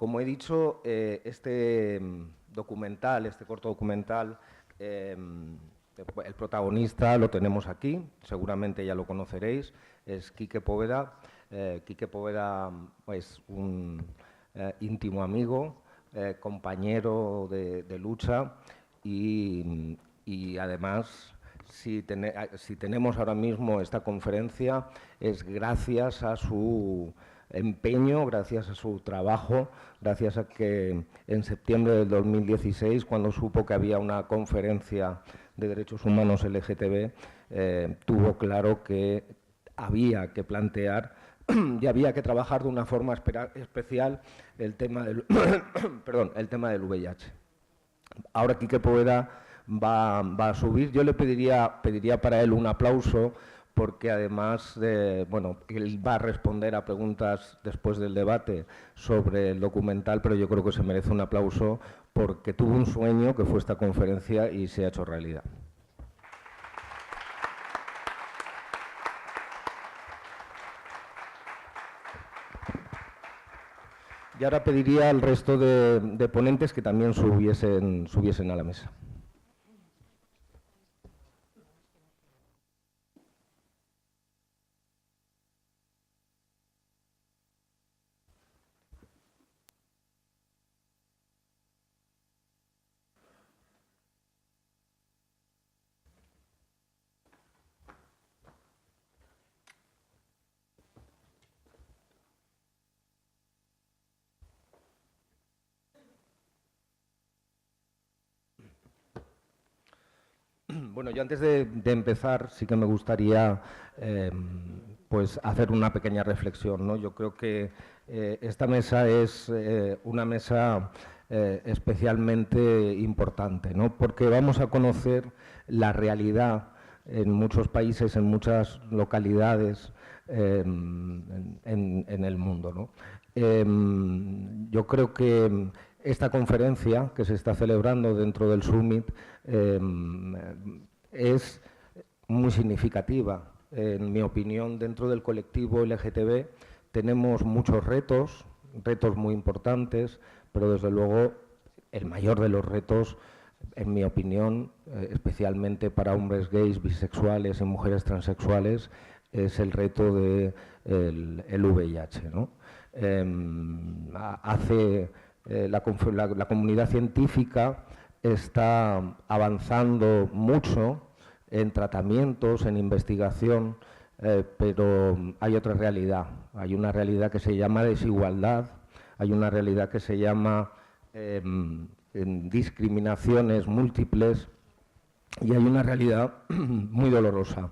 Como he dicho, este documental, este corto documental, el protagonista lo tenemos aquí, seguramente ya lo conoceréis, es Quique Poveda. Quique Poveda es un íntimo amigo, compañero de lucha y además, si tenemos ahora mismo esta conferencia, es gracias a su empeño, gracias a su trabajo, gracias a que en septiembre del 2016, cuando supo que había una conferencia de derechos humanos LGTB, tuvo claro que había que plantear y había que trabajar de una forma especial el tema del, perdón, el tema del VIH. Ahora Quique Poveda va a subir. Yo le pediría para él un aplauso, porque además, bueno, él va a responder a preguntas después del debate sobre el documental, pero yo creo que se merece un aplauso porque tuvo un sueño que fue esta conferencia y se ha hecho realidad. Y ahora pediría al resto de ponentes que también subiesen a la mesa. Bueno, yo antes de empezar sí que me gustaría pues hacer una pequeña reflexión, ¿no? Yo creo que esta mesa es una mesa especialmente importante, ¿no? Porque vamos a conocer la realidad en muchos países, en muchas localidades en el mundo, ¿no? Yo creo que esta conferencia que se está celebrando dentro del Summit es muy significativa. En mi opinión, dentro del colectivo LGTB tenemos muchos retos muy importantes, pero desde luego el mayor de los retos, en mi opinión, especialmente para hombres gays, bisexuales y mujeres transexuales, es el reto del VIH, ¿no? La comunidad científica está avanzando mucho en tratamientos, en investigación, pero hay otra realidad. Hay una realidad que se llama desigualdad, hay una realidad que se llama discriminaciones múltiples y hay una realidad muy dolorosa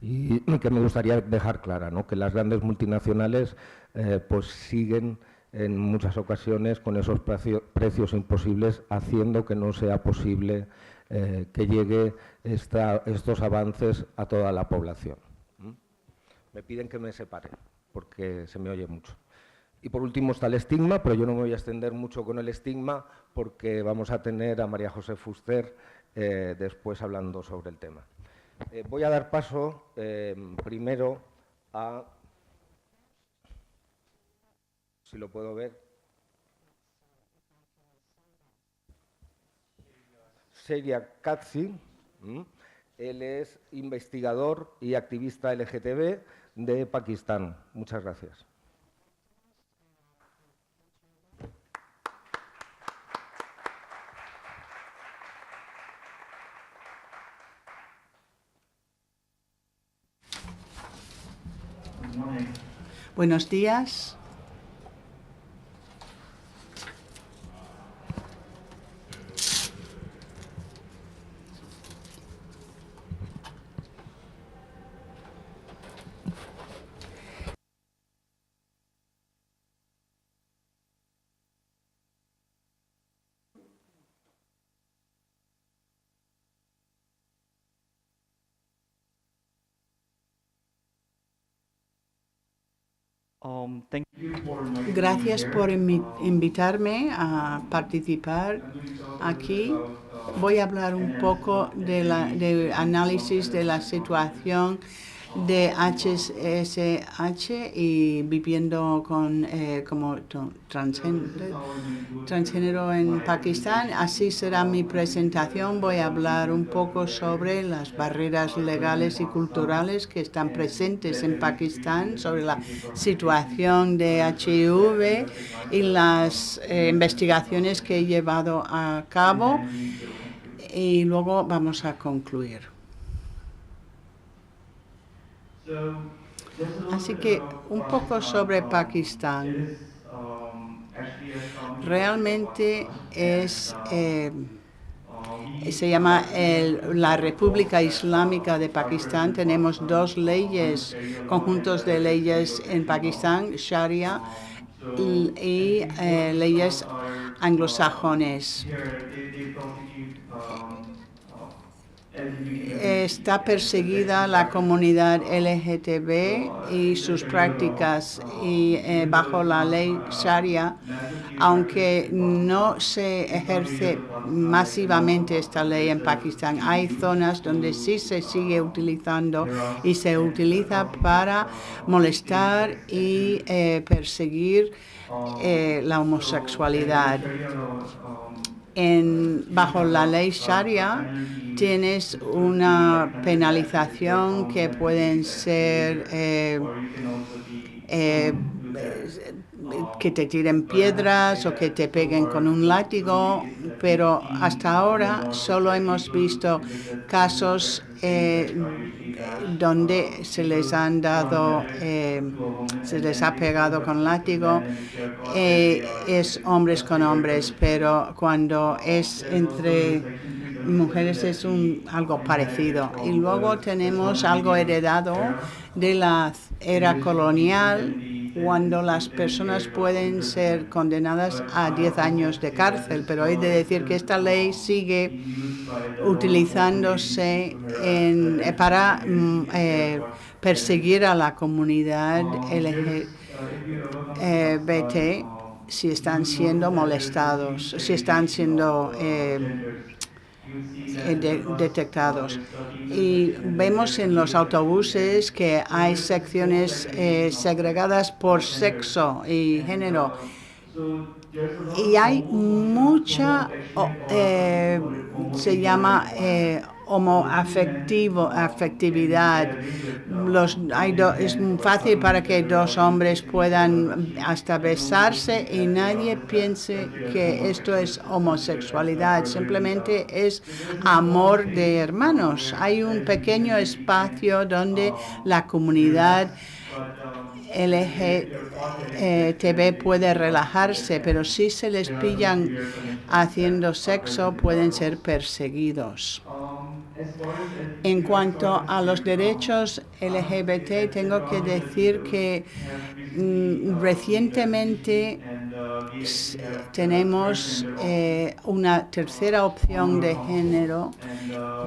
y que me gustaría dejar clara, ¿no? Que las grandes multinacionales pues siguen en muchas ocasiones con esos precios imposibles, haciendo que no sea posible que llegue estos avances a toda la población. Me piden que me separe, porque se me oye mucho. Y por último está el estigma, pero yo no me voy a extender mucho con el estigma, porque vamos a tener a María José Fuster después hablando sobre el tema. Voy a dar paso primero a... Si lo puedo ver. Seria Katzi. Él es investigador y activista LGTB de Pakistán. Muchas gracias. Buenos días. Gracias por invitarme a participar aquí. Voy a hablar un poco de análisis de la situación de HSH y viviendo como transgénero en Pakistán. Así será mi presentación. Voy a hablar un poco sobre las barreras legales y culturales que están presentes en Pakistán, sobre la situación de HIV y las investigaciones que he llevado a cabo, y luego vamos a concluir. Así que un poco sobre Pakistán. Realmente se llama la República Islámica de Pakistán. Tenemos dos conjuntos de leyes en Pakistán, Sharia y leyes anglosajones. Está perseguida la comunidad LGTB y sus prácticas bajo la ley Sharia, aunque no se ejerce masivamente esta ley en Pakistán. Hay zonas donde sí se sigue utilizando y se utiliza para molestar y perseguir la homosexualidad. Bajo la ley Sharia tienes una penalización que pueden ser que te tiren piedras o que te peguen con un látigo, pero hasta ahora solo hemos visto casos donde se les ha pegado con látigo. Es hombres con hombres, pero cuando es entre mujeres es algo parecido. Y luego tenemos algo heredado de la era colonial, cuando las personas pueden ser condenadas a 10 años de cárcel, pero hay de decir que esta ley sigue utilizándose para perseguir a la comunidad LGBT si están siendo molestados, si están siendo detectados. Y vemos en los autobuses que hay secciones segregadas por sexo y género. Y hay mucha, se llama homoafectividad. Es fácil para que dos hombres puedan hasta besarse y nadie piense que esto es homosexualidad, simplemente es amor de hermanos. Hay un pequeño espacio donde la comunidad LGTB puede relajarse, pero si se les pillan haciendo sexo pueden ser perseguidos. En cuanto a los derechos LGBT, tengo que decir que recientemente tenemos una tercera opción de género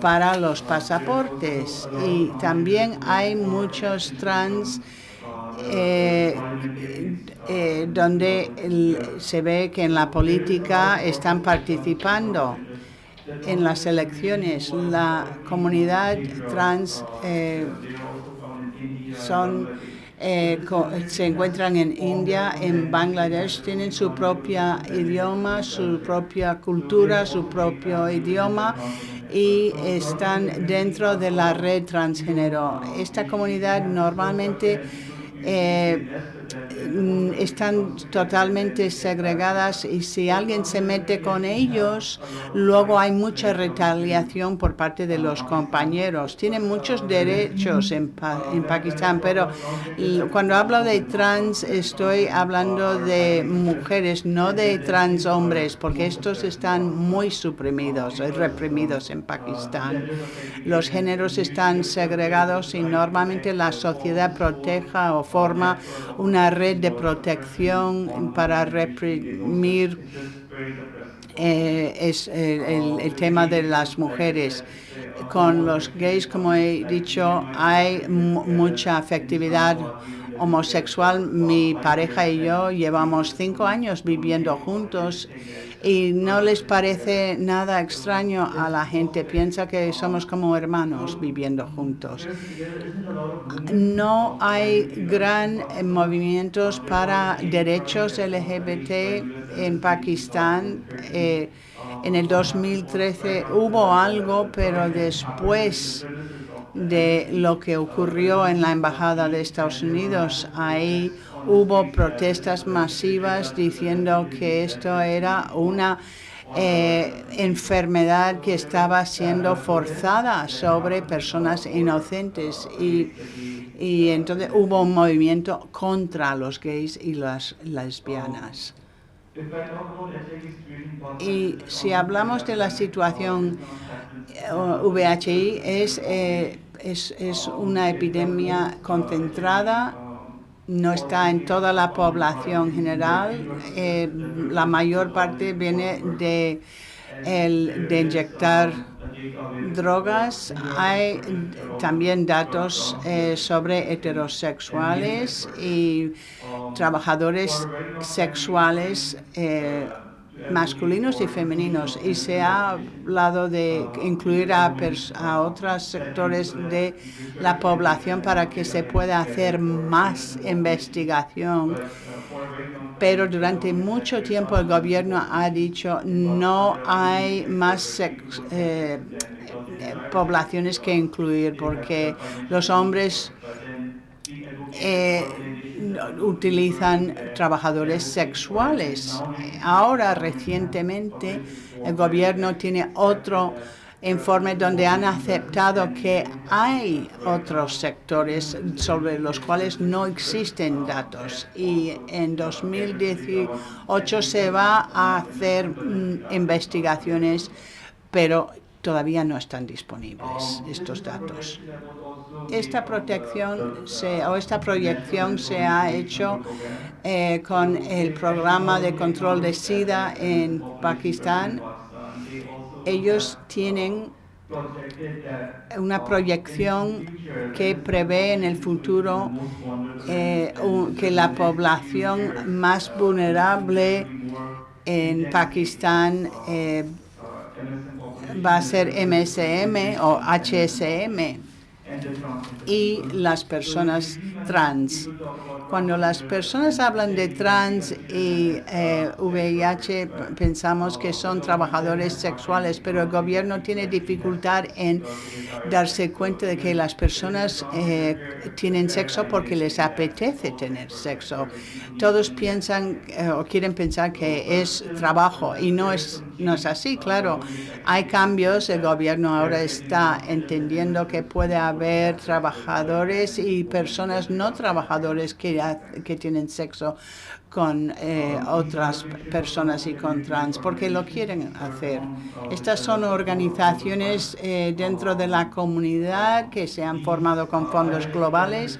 para los pasaportes, y también hay muchos trans donde se ve que en la política están participando en las elecciones. La comunidad trans se encuentran en India, en Bangladesh, tienen su propio idioma, su propia cultura, su propio idioma, y están dentro de la red transgénero. Esta comunidad normalmente están totalmente segregadas, y si alguien se mete con ellos, luego hay mucha retaliación por parte de los compañeros. Tienen muchos derechos en Pakistán, pero cuando hablo de trans estoy hablando de mujeres, no de trans hombres, porque estos están muy suprimidos y reprimidos en Pakistán. Los géneros están segregados y normalmente la sociedad proteja o forma una red de protección para reprimir el tema de las mujeres. Con los gays, como he dicho, hay mucha afectividad homosexual, mi pareja y yo llevamos 5 años viviendo juntos y no les parece nada extraño a la gente. Piensa que somos como hermanos viviendo juntos. No hay gran movimientos para derechos LGBT en Pakistán. En el 2013 hubo algo, pero después de lo que ocurrió en la Embajada de Estados Unidos, ahí hubo protestas masivas diciendo que esto era una enfermedad que estaba siendo forzada sobre personas inocentes y entonces hubo un movimiento contra los gays y las lesbianas. Y si hablamos de la situación VIH, es una epidemia concentrada, no está en toda la población general. La mayor parte viene de inyectar drogas. Hay también datos sobre heterosexuales y trabajadores sexuales masculinos y femeninos, y se ha hablado de incluir a otros sectores de la población para que se pueda hacer más investigación. Pero durante mucho tiempo el gobierno ha dicho no hay más poblaciones que incluir porque los hombres utilizan trabajadores sexuales. Ahora, recientemente, el gobierno tiene otro informe donde han aceptado que hay otros sectores sobre los cuales no existen datos, y en 2018 se va a hacer investigaciones, pero todavía no están disponibles estos datos. Esta esta proyección se ha hecho con el programa de control de SIDA en Pakistán. Ellos tienen una proyección que prevé en el futuro que la población más vulnerable en Pakistán va a ser MSM o HSM y las personas trans. Cuando las personas hablan de trans y VIH, pensamos que son trabajadores sexuales, pero el gobierno tiene dificultad en darse cuenta de que las personas tienen sexo porque les apetece tener sexo. Todos piensan o quieren pensar que es trabajo y no es así, claro. Hay cambios, el gobierno ahora está entendiendo que puede haber trabajadores y personas no trabajadores que tienen sexo con otras personas y con trans, porque lo quieren hacer. Estas son organizaciones dentro de la comunidad que se han formado con fondos globales.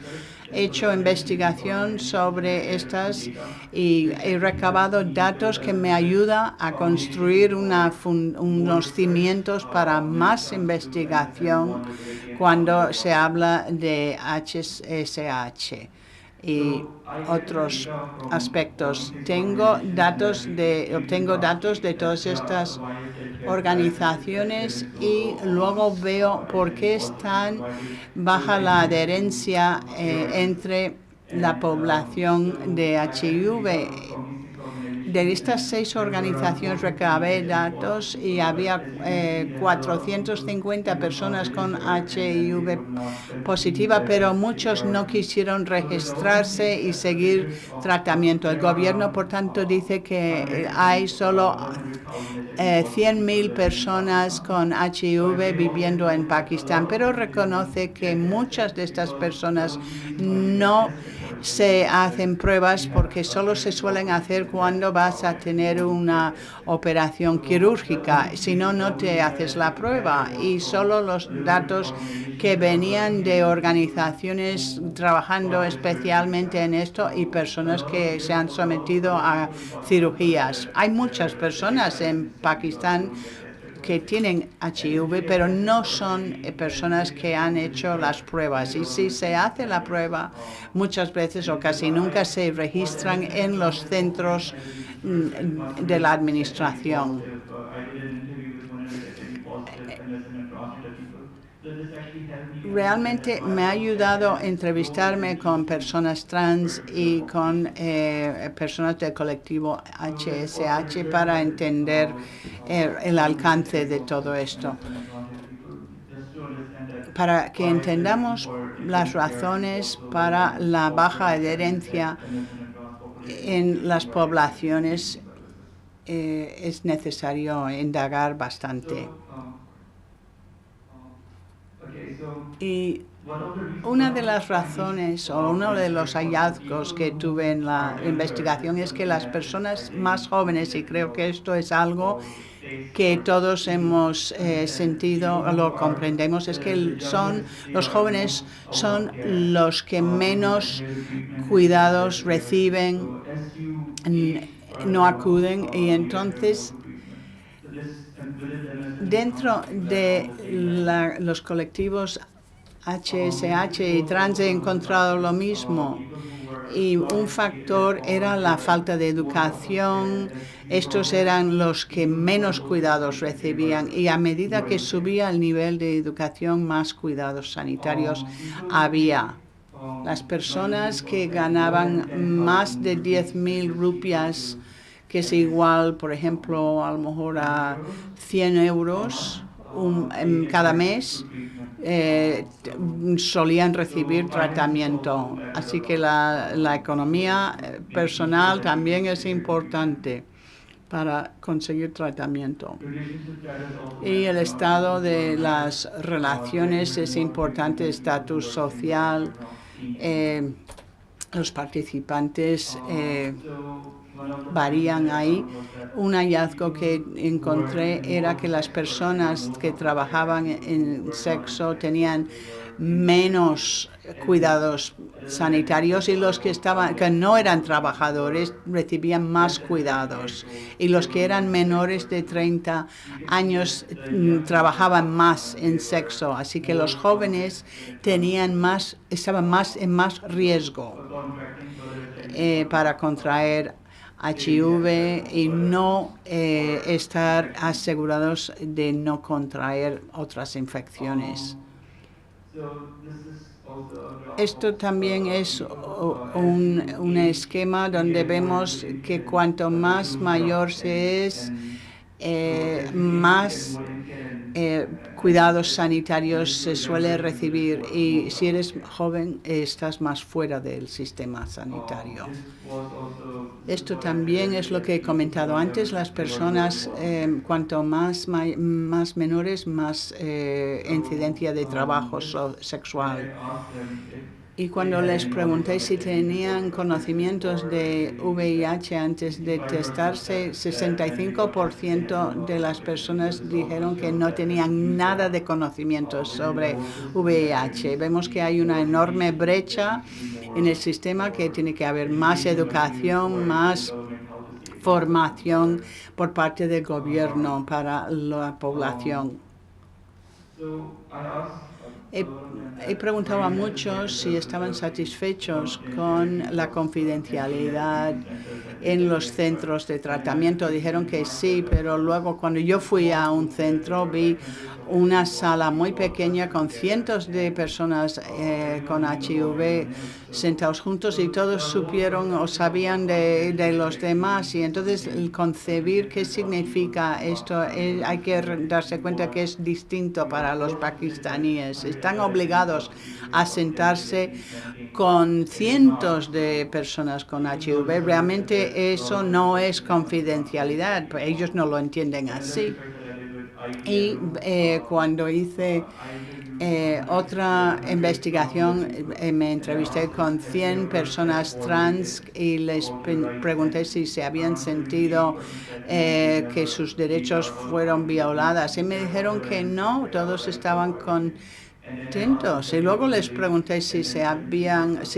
He hecho investigación sobre estas y he recabado datos que me ayudan a construir unos cimientos para más investigación cuando se habla de HSH y otros aspectos. Obtengo datos de todas estas organizaciones y luego veo por qué es tan baja la adherencia entre la población de HIV. De estas 6 organizaciones recabé datos y había 450 personas con HIV positiva, pero muchos no quisieron registrarse y seguir tratamiento. El gobierno, por tanto, dice que hay solo 100.000 personas con HIV viviendo en Pakistán, pero reconoce que muchas de estas personas no se hacen pruebas porque solo se suelen hacer cuando vas a tener una operación quirúrgica. Si no, no te haces la prueba. Y solo los datos que venían de organizaciones trabajando especialmente en esto y personas que se han sometido a cirugías. Hay muchas personas en Pakistán que tienen HIV, pero no son personas que han hecho las pruebas. Y si se hace la prueba, muchas veces o casi nunca se registran en los centros de la administración. Realmente me ha ayudado a entrevistarme con personas trans y con personas del colectivo HSH para entender el alcance de todo esto. Para que entendamos las razones para la baja adherencia en las poblaciones, es necesario indagar bastante. Y una de las razones o uno de los hallazgos que tuve en la investigación es que las personas más jóvenes, y creo que esto es algo que todos hemos sentido, lo comprendemos, es que los jóvenes son los que menos cuidados reciben, no acuden, y entonces dentro de los colectivos HSH y trans he encontrado lo mismo, y un factor era la falta de educación. Estos eran los que menos cuidados recibían, y a medida que subía el nivel de educación, más cuidados sanitarios había. Las personas que ganaban más de 10.000 rupias, que es igual, por ejemplo, a lo mejor a 100 euros cada mes, solían recibir tratamiento. Así que la economía personal también es importante para conseguir tratamiento. Y el estado de las relaciones es importante, estatus social. Los participantes varían ahí. Un hallazgo que encontré era que las personas que trabajaban en sexo tenían menos cuidados sanitarios, y los que no eran trabajadores recibían más cuidados, y los que eran menores de 30 años trabajaban más en sexo, así que los jóvenes estaban en más riesgo para contraer HIV y no estar asegurados de no contraer otras infecciones. Esto también es un esquema donde vemos que cuanto más mayor se es, más cuidados sanitarios se suele recibir, y si eres joven estás más fuera del sistema sanitario. Esto también es lo que he comentado antes. Las personas, cuanto más menores, más incidencia de trabajo sexual. Y cuando les pregunté si tenían conocimientos de VIH antes de testarse, 65% de las personas dijeron que no tenían nada de conocimiento sobre VIH. Vemos que hay una enorme brecha en el sistema, que tiene que haber más educación, más formación por parte del gobierno para la población. He preguntado a muchos si estaban satisfechos con la confidencialidad en los centros de tratamiento. Dijeron que sí, pero luego cuando yo fui a un centro vi una sala muy pequeña con cientos de personas con HIV sentados juntos, y todos supieron o sabían de los demás, y entonces el concebir qué significa esto, hay que darse cuenta que es distinto para los pakistaníes. Están obligados a sentarse con cientos de personas con HIV. Realmente eso no es confidencialidad, pues ellos no lo entienden así. Y cuando hice otra investigación, me entrevisté con 100 personas trans y les pregunté si se habían sentido que sus derechos fueron violados. Y me dijeron que no, todos estaban atentos. Y luego les pregunté si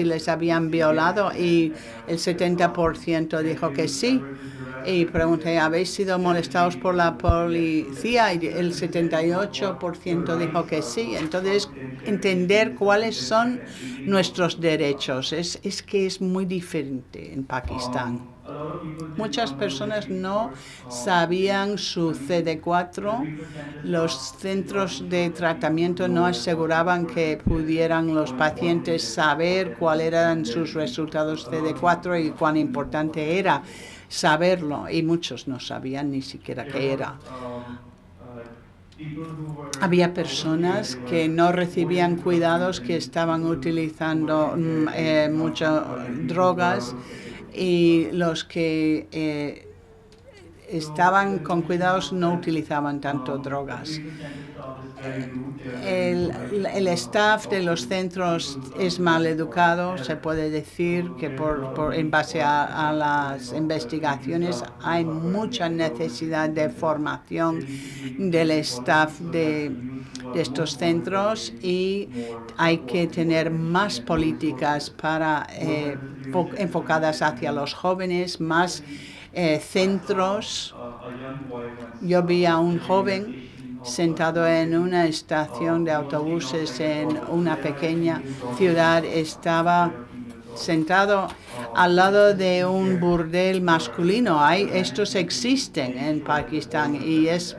les habían violado y el 70% dijo que sí. Y pregunté, ¿habéis sido molestados por la policía? Y el 78% dijo que sí. Entonces, entender cuáles son nuestros derechos. Es que es muy diferente en Pakistán. Muchas personas no sabían su CD4. Los centros de tratamiento no aseguraban que pudieran los pacientes saber cuáles eran sus resultados CD4 y cuán importante era saberlo. Y muchos no sabían ni siquiera qué era. Había personas que no recibían cuidados, que estaban utilizando muchas drogas, y los que estaban con cuidados no utilizaban tanto drogas. El staff de los centros es mal educado. Se puede decir que en base a las investigaciones hay mucha necesidad de formación del staff de estos centros, y hay que tener más políticas para enfocadas hacia los jóvenes, más centros. Yo vi a un joven sentado en una estación de autobuses en una pequeña ciudad. Estaba sentado al lado de un burdel masculino. Estos existen en Pakistán y es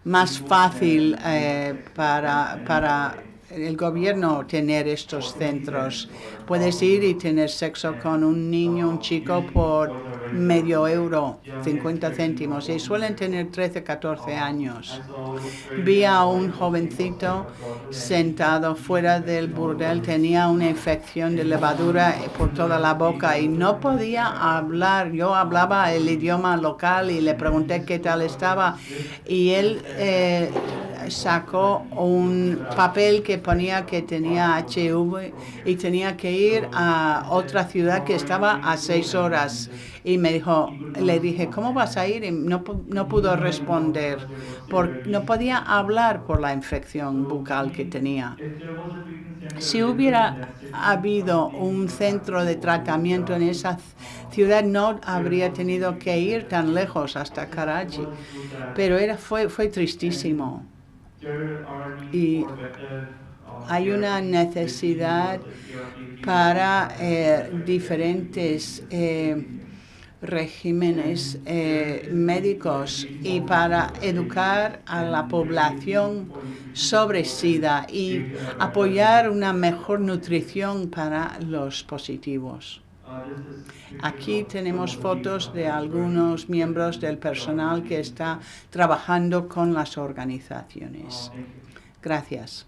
más fácil para el gobierno tener estos centros. Puedes ir y tener sexo con un niño, un chico, por medio euro, 50 céntimos, y suelen tener 13, 14 años. Vi a un jovencito sentado fuera del burdel, tenía una infección de levadura por toda la boca y no podía hablar. Yo hablaba el idioma local y le pregunté qué tal estaba, y él sacó un papel que ponía que tenía HIV y tenía que ir a otra ciudad que estaba a 6 horas. Y le dije, ¿cómo vas a ir? Y no pudo responder, no podía hablar por la infección bucal que tenía. Si hubiera habido un centro de tratamiento en esa ciudad, no habría tenido que ir tan lejos hasta Karachi. Pero fue tristísimo. Y hay una necesidad para diferentes regímenes médicos y para educar a la población sobre SIDA y apoyar una mejor nutrición para los positivos. Aquí tenemos fotos de algunos miembros del personal que está trabajando con las organizaciones. Gracias.